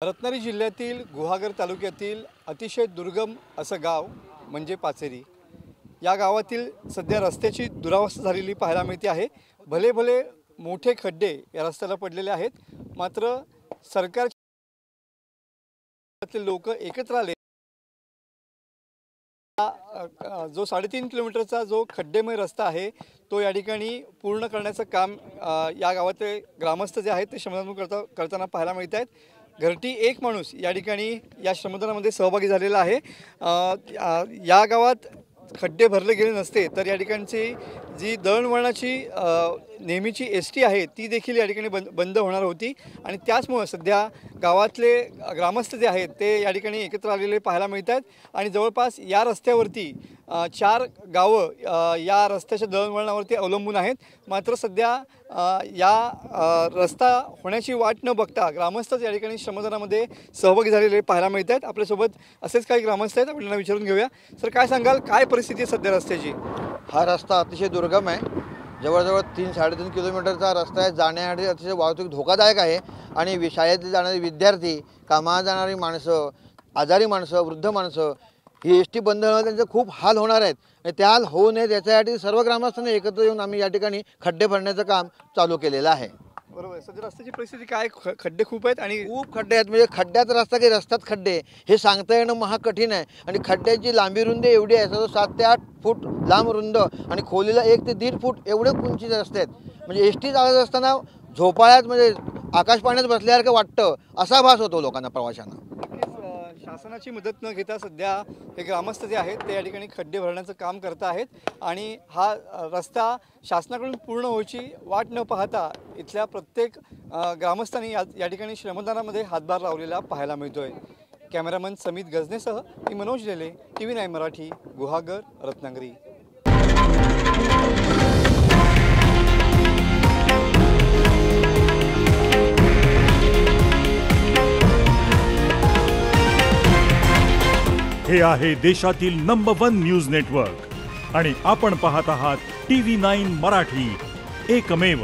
रत्नागिरी जिल्ह्यातील गुहागर तालुक्यातील अतिशय दुर्गम असं गाव म्हणजे पाचेरी। या गावातील सध्या रस्त्याची दुरावस्था झालेली पाहायला मिळते आहे। भले भले मोठे खड्डे या रस्त्याला पडलेले आहेत, मात्र सरकारचे लोक एकत्र आले। जो 3.5 किलोमीटरचा जो खड्डेमय रस्ता आहे तो या ठिकाणी पूर्ण करण्याचं काम या गावाचे ग्रामस्थ जे आहेत ते श्रमदान करताना पाहायला मिळत आहेत। घरटी एक माणूस या ठिकाणी या श्रमदानामध्ये सहभागी झालेला आहे। या गावात खड्डे भरले गेले नसते तर या ठिकाणची जी दळणवळणाची नेहमीची एसटी आहे ती देखील या ठिकाणी बंद होणार होती आणि त्याचमुळे सध्या गावातले ग्रामस्थ जे आहेत ते या ठिकाणी एकत्र आलेले पाहायला मिळत आहेत आणि जवळपास या रस्त्यावरती 4 गावं या रस्त्याच्या दळणवळणावरती अवलंबून आहेत। मात्र सध्या या रस्ता होण्याची वाट न बघता ग्रामस्थ या ठिकाणी श्रमदानामध्ये सहभागी झालेले पाहायला मिळत आहेत। आपल्यासोबत असेच काही ग्रामस्थ आहेत, आपल्याला विचारून घेऊया। सर, काय सांगाल, काय परिस्थिती आहे सध्या रस्त्याची? हा रस्ता अतिशय दुर्गम आहे। जवळजवळ 3-3.5 किलोमीटरचा रस्ता आहे। जाण्यासाठी अतिशय वाहतूक धोकादायक आहे आणि शाळेत जाणारे विद्यार्थी, कामाला जाणारी माणसं, आजारी माणसं, वृद्ध माणसं, ही एसटी बंद होणार त्यांचे खूप हाल होणार आहेत आणि त्या हाल होऊ नये याच्यासाठी सर्व ग्रामस्थांनी एकत्र येऊन आम्ही या ठिकाणी खड्डे भरण्याचं काम चालू केलेलं आहे। बरोबर, सध्या रस्त्याची परिस्थिती काय? खड्डे खूप आहेत आणि खूप खड्डे आहेत। म्हणजे खड्ड्यात रस्ता की रस्त्यात खड्डे हे सांगता येणं महा कठीण आहे आणि खड्ड्याची लांबी रुंदी एवढी आहे, 7 ते 8 फूट लांब रुंद आणि खोलीला 1 ते 1.5 फूट एवढे उंचीचे रस्ते आहेत। म्हणजे एसटी चालत असताना झोपाळ्यात म्हणजे आकाश पाण्यात बसल्यासारखं वाटतं, असा भास होतो लोकांना, प्रवाशांना। शासनाची मदत न घेता सध्या हे ग्रामस्थ जे आहेत ते या ठिकाणी खड्डे भरण्याचं काम करत आहेत आणि हा रस्ता शासनाकडून पूर्ण व्हायची वाट न पाहता इथल्या प्रत्येक ग्रामस्थांनी या ठिकाणी श्रमदानामध्ये हातभार लावलेला पाहायला मिळतोय। कॅमेरामन समित गजनेसह मी मनोज लेले, TV9 मराठी, गुहागर, रत्नागिरी। हे आहे देशातील नंबर 1 न्यूज नेटवर्क आणि आपण पाहत आहात TV9 मराठी, एकमेव।